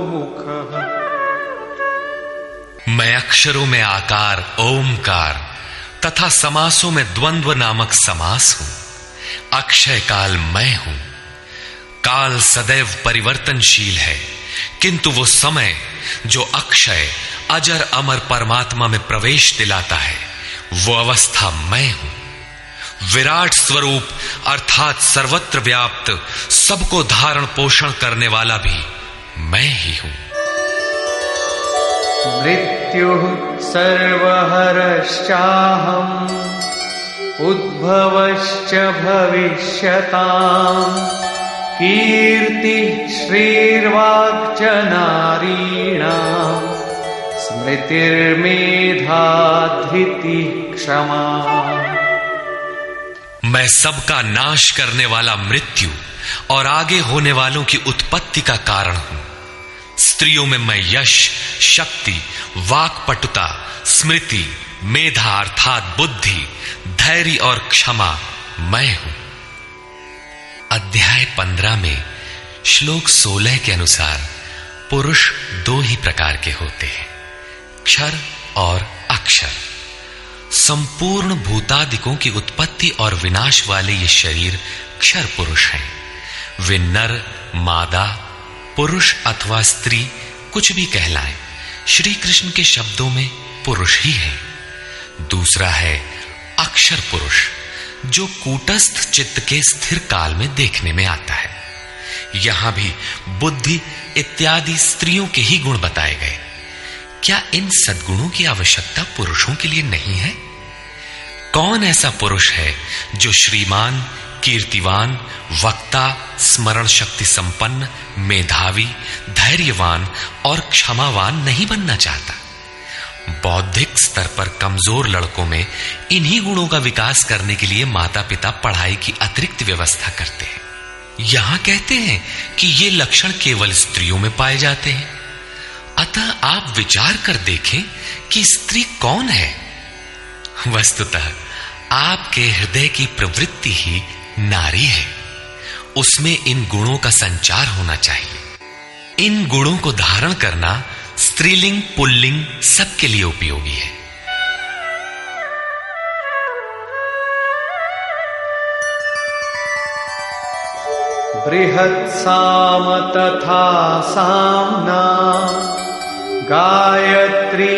मुखः। मैं अक्षरों में आकार, ओमकार तथा समासों में द्वंद्व नामक समास हूं। अक्षय काल मैं हूं। काल सदैव परिवर्तनशील है, किंतु वो समय जो अक्षय, अजर, अमर परमात्मा में प्रवेश दिलाता है, वो अवस्था मैं हूं। विराट स्वरूप अर्थात सर्वत्र व्याप्त, सबको धारण पोषण करने वाला भी मैं ही हूं। मृत्युः सर्वहरश्चाहम् उद्भवश्च भविष्यताम् कीर्तिः श्रीर्वाक्च नारीणाम् स्मृतिर्मेधा धृतिः क्षमा। मैं सबका नाश करने वाला मृत्यु और आगे होने वालों की उत्पत्ति का कारण हूं। स्त्रियों में मैं यश, शक्ति, वाक्पटुता, स्मृति, मेधा अर्थात बुद्धि, धैर्य और क्षमा मैं हूं। अध्याय 15 में श्लोक 16 के अनुसार पुरुष दो ही प्रकार के होते हैं, क्षर और अक्षर। संपूर्ण भूतादिकों की उत्पत्ति और विनाश वाले ये शरीर क्षर पुरुष हैं। वे नर, मादा, पुरुष अथवा स्त्री कुछ भी कहलाएं, श्री कृष्ण के शब्दों में पुरुष ही है। दूसरा है अक्षर पुरुष, जो कूटस्थ चित्त के स्थिर काल में देखने में आता है। यहां भी बुद्धि इत्यादि स्त्रियों के ही गुण बताए गए। क्या इन सद्गुणों की आवश्यकता पुरुषों के लिए नहीं है? कौन ऐसा पुरुष है जो श्रीमान, कीर्तिवान, वक्ता, स्मरण शक्ति संपन्न, मेधावी, धैर्यवान और क्षमावान नहीं बनना चाहता? बौद्धिक स्तर पर कमजोर लड़कों में इन्हीं गुणों का विकास करने के लिए माता पिता पढ़ाई की अतिरिक्त व्यवस्था करते हैं। यहां कहते हैं कि ये लक्षण केवल स्त्रियों में पाए जाते हैं। अतः आप विचार कर देखें कि स्त्री कौन है। वस्तुतः आपके हृदय की प्रवृत्ति ही नारी है। उसमें इन गुणों का संचार होना चाहिए। इन गुणों को धारण करना स्त्रीलिंग, पुल्लिंग सबके लिए उपयोगी है। बृहत्साम तथा साम्ना गायत्री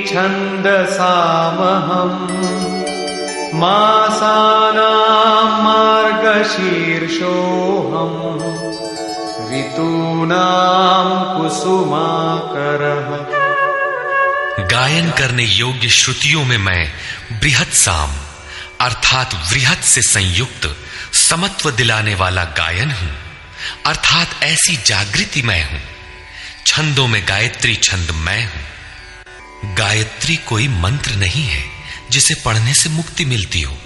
छन्दसामहम् मासानां मार्गशीर्षोऽहम् ऋतूनां कुसुमाकरः। गायन करने योग्य श्रुतियों में मैं बृहत साम अर्थात वृहत से संयुक्त समत्व दिलाने वाला गायन हूं, अर्थात ऐसी जागृति मैं हूं। छंदों में गायत्री छंद मैं हूं। गायत्री कोई मंत्र नहीं है जिसे पढ़ने से मुक्ति मिलती हो,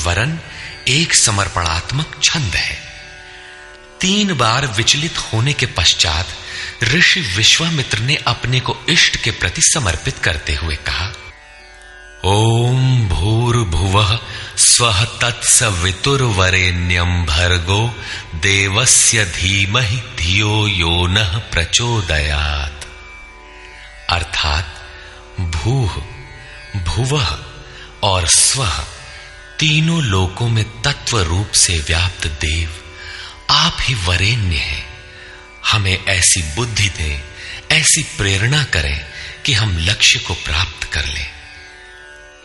वरन एक समर्पणात्मक छंद है। 3 बार विचलित होने के पश्चात ऋषि विश्वामित्र ने अपने को इष्ट के प्रति समर्पित करते हुए कहा, ओम भूर्भुवः स्वः तत्सवितुर्वरेण्यं भर्गो देवस्य धीमहि धियो यो नः प्रचोदयात्। अर्थात भूः, भुवः और स्वः तीनों लोकों में तत्व रूप से व्याप्त देव आप ही वरेण्य हैं। हमें ऐसी बुद्धि दे, ऐसी प्रेरणा करें कि हम लक्ष्य को प्राप्त कर लें।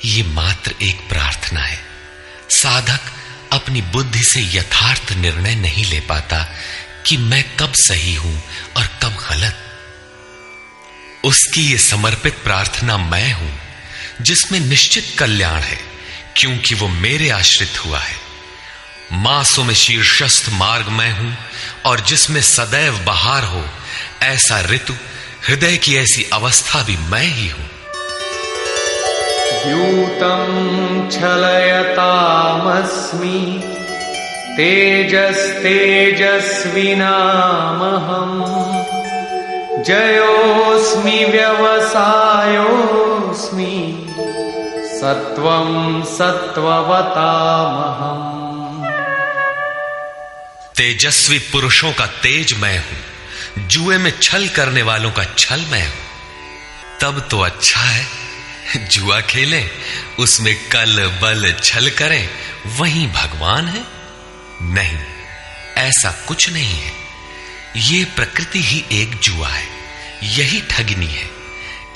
ये मात्र एक प्रार्थना है। साधक अपनी बुद्धि से यथार्थ निर्णय नहीं ले पाता कि मैं कब सही हूं और कब गलत। उसकी ये समर्पित प्रार्थना मैं हूं, जिसमें निश्चित कल्याण है, क्योंकि वो मेरे आश्रित हुआ है। मासों में शीर्षस्थ मार्ग मैं हूं, और जिसमें सदैव बहार हो, ऐसा ऋतु, हृदय की ऐसी अवस्था भी मैं ही हूं। द्यूतं छलयतामस्मि तेजस्तेजस्विनामहम् जयोऽस्मि व्यवसायोऽस्मि सत्वं सत्ववतामहम्। तेजस्वी पुरुषों का तेज मैं हूं, जुए में छल करने वालों का छल मैं हूं। तब तो अच्छा है, जुआ खेलें, उसमें कल बल छल करें, वही भगवान है? नहीं, ऐसा कुछ नहीं है। ये प्रकृति ही एक जुआ है, यही ठगनी है।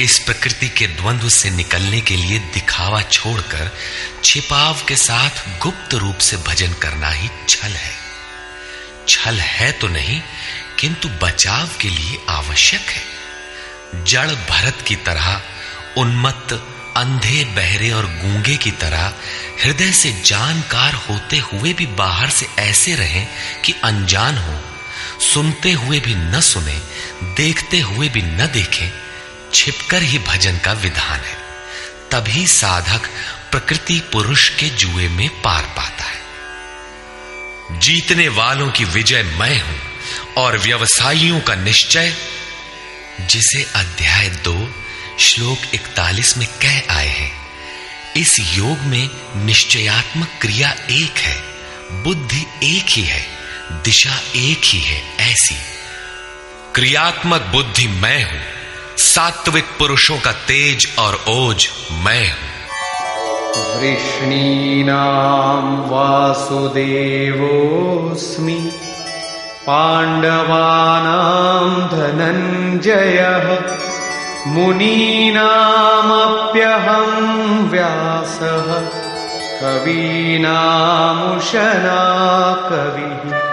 इस प्रकृति के द्वंद्व से निकलने के लिए दिखावा छोड़कर छिपाव के साथ गुप्त रूप से भजन करना ही छल है। छल है तो नहीं, किंतु बचाव के लिए आवश्यक है। जड़ भरत की तरह, उन्मत्त, अंधे, बहरे और गूंगे की तरह हृदय से जानकार होते हुए भी बाहर से ऐसे रहें कि अनजान हो, सुनते हुए भी न सुने, देखते हुए भी न देखें। छिपकर ही भजन का विधान है। तभी साधक प्रकृति पुरुष के जुए में पार पाता है। जीतने वालों की विजय मैं हूं और व्यवसायियों का निश्चय, जिसे अध्याय 2 श्लोक 41 में कह आए हैं। इस योग में निश्चयात्मक क्रिया एक है, बुद्धि एक ही है, दिशा एक ही है। ऐसी क्रियात्मक बुद्धि मैं हूं, सात्विक पुरुषों का तेज और ओज मैं हूं। वृष्णीनां वासुदेवोऽस्मि पाण्डवानां धनञ्जयः मुनीनामप्यहं व्यासः कवीनामुशना कविः।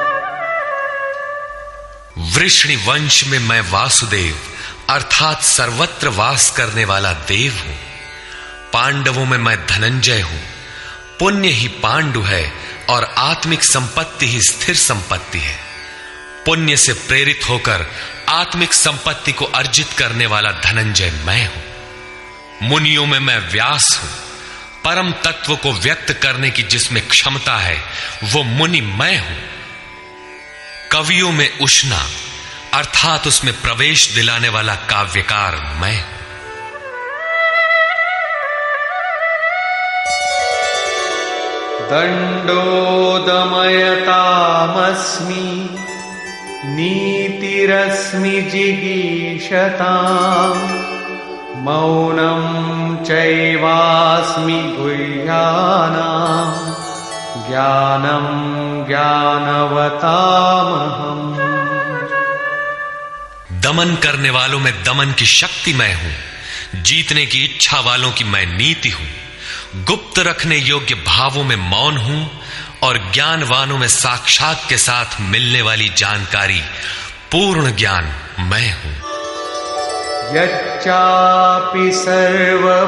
वृष्णि वंश में मैं वासुदेव अर्थात सर्वत्र वास करने वाला देव हूं। पांडवों में मैं धनंजय हूं। पुण्य ही पांडु है और आत्मिक संपत्ति ही स्थिर संपत्ति है। पुण्य से प्रेरित होकर आत्मिक संपत्ति को अर्जित करने वाला धनंजय मैं हूं। मुनियों में मैं व्यास हूं। परम तत्व को व्यक्त करने की जिसमें क्षमता है, वो मुनि मैं हूं। कवियों में उष्णा अर्थात उसमें प्रवेश दिलाने वाला काव्यकार मैं हूं। दंडोदमयतामस्मि नीतिरस्मि जिगीषताम् मौनं चैवास्मि गुह्यानां ज्ञानं ज्ञानवतामहम्। दमन करने वालों में दमन की शक्ति मैं हूं। जीतने की इच्छा वालों की मैं नीति हूं। गुप्त रखने योग्य भावों में मौन हूं और ज्ञानवानों में साक्षात के साथ मिलने वाली जानकारी, पूर्ण ज्ञान मैं हूं। यच्चापि सर्वभूतानां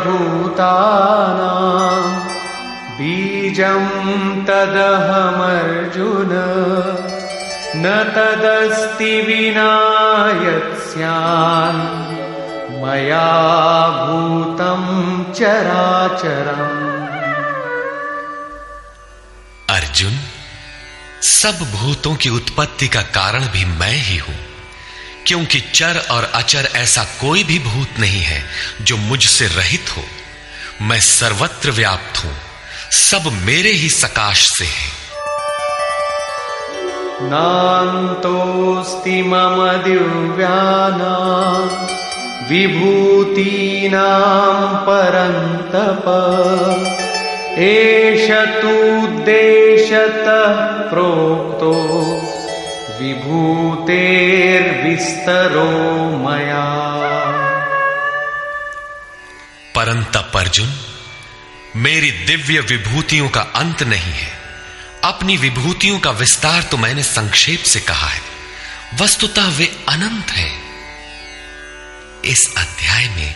बीजं तदहमर्जुन न तदस्ति विना यत्स्यान् मया भूतं चराचरम्। अर्जुन, सब भूतों की उत्पत्ति का कारण भी मैं ही हूं, क्योंकि चर और अचर ऐसा कोई भी भूत नहीं है जो मुझसे रहित हो। मैं सर्वत्र व्याप्त हूं, सब मेरे ही सकाश से है। नान्तोऽस्ति मम दिव्यानां विभूतीनां परन्तप एष तूद्देशतः प्रोक्तो विभूतेर्विस्तरो मया। परंतप अर्जुन, मेरी दिव्य विभूतियों का अंत नहीं है। अपनी विभूतियों का विस्तार तो मैंने संक्षेप से कहा है, वस्तुतः वे अनंत हैं। इस अध्याय में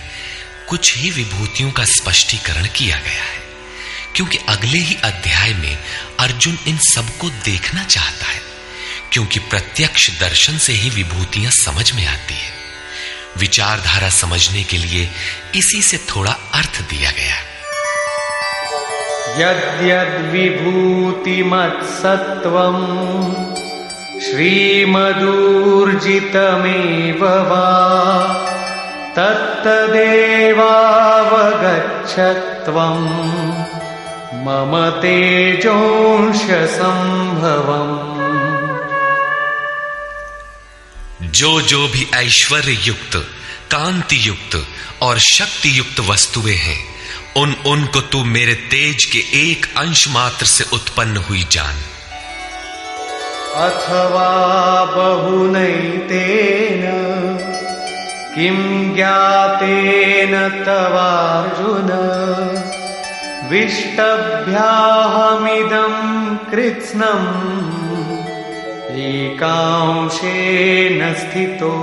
कुछ ही विभूतियों का स्पष्टीकरण किया गया है, क्योंकि अगले ही अध्याय में अर्जुन इन सबको देखना चाहता है, क्योंकि प्रत्यक्ष दर्शन से ही विभूतियां समझ में आती है। विचारधारा समझने के लिए इसी से थोड़ा अर्थ दिया गया। यद्यद् विभूतिमत्सत्त्वम् श्रीमदूर्जितमेव वा तत्तदेवावगच्छत्वम् मम तेजोंश संभवम्। जो भी ऐश्वर्य युक्त, कांति युक्त और शक्ति युक्त वस्तुएं हैं, उनको तू मेरे तेज के एक अंश मात्र से उत्पन्न हुई जान। अथवा बहुनैतेन किं ज्ञातेन तवार्जुन विष्टभ्याहमिदं कृत्स्नम् एकांशेन स्थितो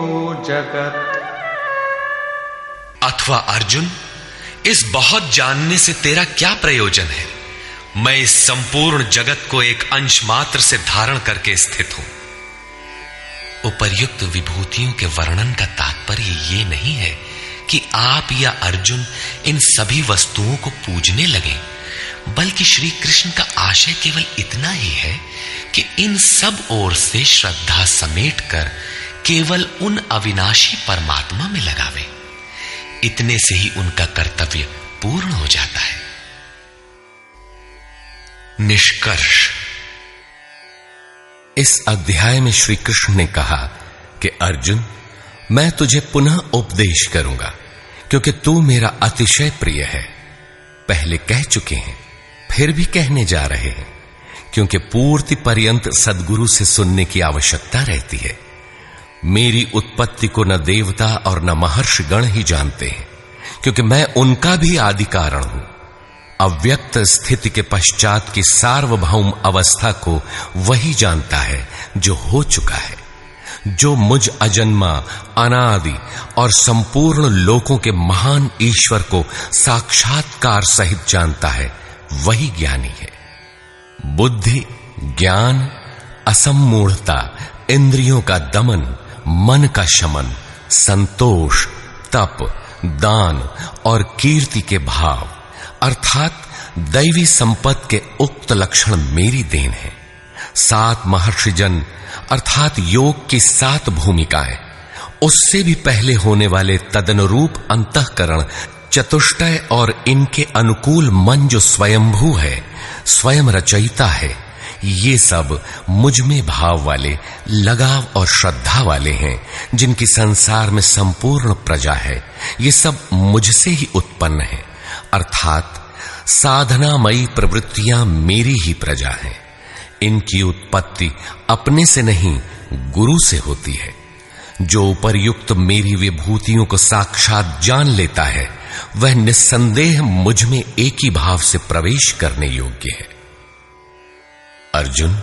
जगत्। अथवा अर्जुन, इस बहुत जानने से तेरा क्या प्रयोजन है? मैं इस संपूर्ण जगत को एक अंश मात्र से धारण करके स्थित हूं। उपर्युक्त विभूतियों के वर्णन का तात्पर्य ये नहीं है कि आप या अर्जुन इन सभी वस्तुओं को पूजने लगे, बल्कि श्री कृष्ण का आशय केवल इतना ही है कि इन सब ओर से श्रद्धा समेटकर केवल उन अविनाशी परमात्मा में लगावे। इतने से ही उनका कर्तव्य पूर्ण हो जाता है। निष्कर्ष, इस अध्याय में श्री कृष्ण ने कहा कि अर्जुन, मैं तुझे पुनः उपदेश करूंगा, क्योंकि तू मेरा अतिशय प्रिय है। पहले कह चुके हैं, फिर भी कहने जा रहे हैं, क्योंकि पूर्ति पर्यंत सद्गुरु से सुनने की आवश्यकता रहती है। मेरी उत्पत्ति को न देवता और न महर्षि गण ही जानते हैं, क्योंकि मैं उनका भी आदि कारण हूं। अव्यक्त स्थिति के पश्चात की सार्वभौम अवस्था को वही जानता है जो हो चुका है। जो मुझ अजन्मा, अनादि और संपूर्ण लोकों के महान ईश्वर को साक्षात्कार सहित जानता है, वही ज्ञानी है। बुद्धि, ज्ञान, असम्मूढ़ता, इंद्रियों का दमन, मन का शमन, संतोष, तप, दान और कीर्ति के भाव अर्थात दैवी संपत्ति के उक्त लक्षण मेरी देन है। 7 महर्षिजन अर्थात योग की 7 भूमिकाएं, उससे भी पहले होने वाले तदनुरूप अंतःकरण, चतुष्टय और इनके अनुकूल मन जो स्वयंभू है, स्वयं रचयिता है, ये सब मुझ में भाव वाले, लगाव और श्रद्धा वाले हैं, जिनकी संसार में संपूर्ण प्रजा है। ये सब मुझसे ही उत्पन्न है, अर्थात साधनामयी प्रवृत्तियां मेरी ही प्रजा हैं। इनकी उत्पत्ति अपने से नहीं, गुरु से होती है। जो उपर्युक्त मेरी विभूतियों को साक्षात जान लेता है, वह निस्संदेह मुझ में एक ही भाव से प्रवेश करने योग्य है। अर्जुन,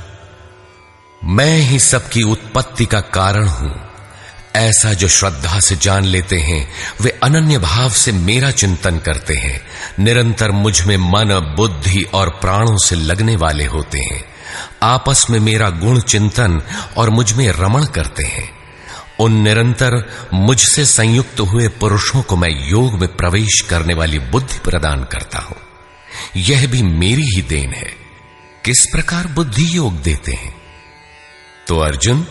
मैं ही सबकी उत्पत्ति का कारण हूं, ऐसा जो श्रद्धा से जान लेते हैं, वे अनन्य भाव से मेरा चिंतन करते हैं, निरंतर मुझ में मन, बुद्धि और प्राणों से लगने वाले होते हैं, आपस में मेरा गुण चिंतन और मुझ में रमण करते हैं। उन निरंतर मुझसे संयुक्त हुए पुरुषों को मैं योग में प्रवेश करने वाली बुद्धि प्रदान करता हूं। यह भी मेरी ही देन है। किस प्रकार बुद्धि योग देते हैं? तो अर्जुन,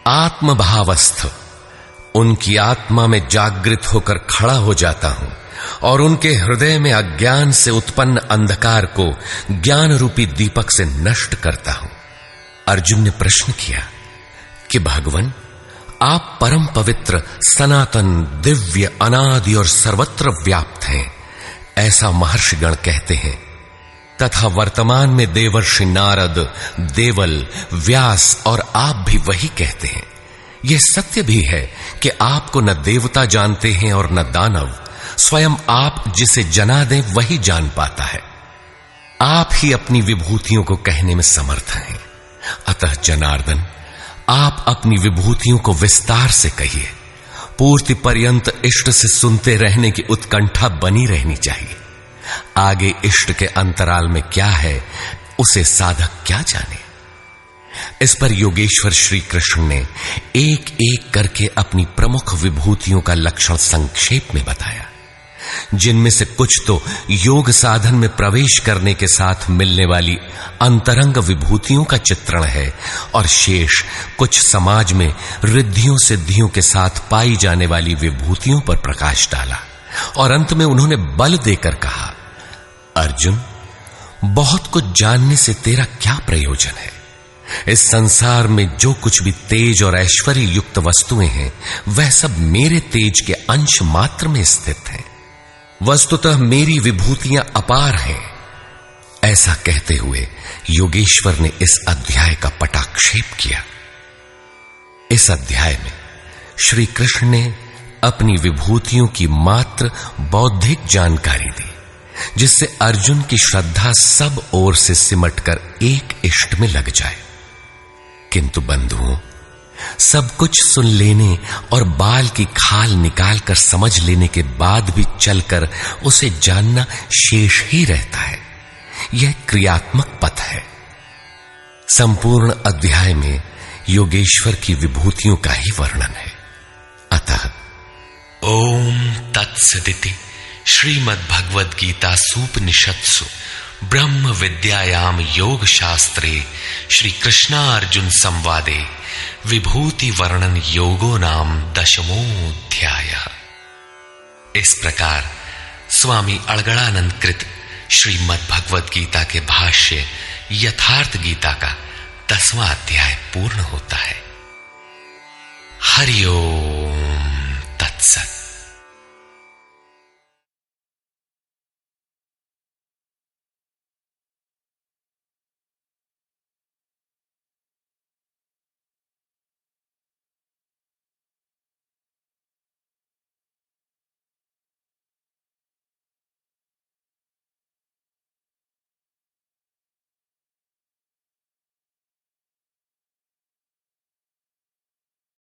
आत्मभावस्थ उनकी आत्मा में जागृत होकर खड़ा हो जाता हूं और उनके हृदय में अज्ञान से उत्पन्न अंधकार को ज्ञान रूपी दीपक से नष्ट करता हूं। अर्जुन ने प्रश्न किया कि भगवान, आप परम पवित्र, सनातन, दिव्य, अनादि और सर्वत्र व्याप्त हैं, ऐसा महर्षिगण कहते हैं। तथा वर्तमान में देवर्षि नारद, देवल, व्यास और आप भी वही कहते हैं। यह सत्य भी है कि आपको न देवता जानते हैं और न दानव। स्वयं आप जिसे जना दें वही जान पाता है। आप ही अपनी विभूतियों को कहने में समर्थ हैं। अतः जनार्दन, आप अपनी विभूतियों को विस्तार से कहिए। पूर्ति पर्यंत इष्ट से सुनते रहने की उत्कंठा बनी रहनी चाहिए। आगे इष्ट के अंतराल में क्या है उसे साधक क्या जाने। इस पर योगेश्वर श्री कृष्ण ने एक एक करके अपनी प्रमुख विभूतियों का लक्षण संक्षेप में बताया, जिनमें से कुछ तो योग साधन में प्रवेश करने के साथ मिलने वाली अंतरंग विभूतियों का चित्रण है और शेष कुछ समाज में रिद्धियों सिद्धियों के साथ पाई जाने वाली विभूतियों पर प्रकाश डाला। और अंत में उन्होंने बल देकर कहा, अर्जुन, बहुत कुछ जानने से तेरा क्या प्रयोजन है। इस संसार में जो कुछ भी तेज और ऐश्वर्य युक्त वस्तुएं हैं वह सब मेरे तेज के अंश मात्र में स्थित हैं। वस्तुतः मेरी विभूतियां अपार हैं। ऐसा कहते हुए योगेश्वर ने इस अध्याय का पटाक्षेप किया। इस अध्याय में श्री कृष्ण ने अपनी विभूतियों की मात्र बौद्धिक जानकारी दी, जिससे अर्जुन की श्रद्धा सब ओर से सिमटकर एक इष्ट में लग जाए। किंतु बंधुओं, सब कुछ सुन लेने और बाल की खाल निकालकर समझ लेने के बाद भी चलकर उसे जानना शेष ही रहता है। यह क्रियात्मक पथ है। संपूर्ण अध्याय में योगेश्वर की विभूतियों का ही वर्णन है। अतः ओम तत्सदिति श्रीमद् भगवद गीता सूपनिषत्सु ब्रह्म विद्यायाम योग शास्त्रे श्री कृष्णार्जुन संवादे विभूति वर्णन योगो नाम 10वां। इस प्रकार स्वामी अड़गड़ानंद कृत श्रीमद् भगवद गीता के भाष्य यथार्थ गीता का 10वां अध्याय पूर्ण होता है। हरि ओम तत्सत।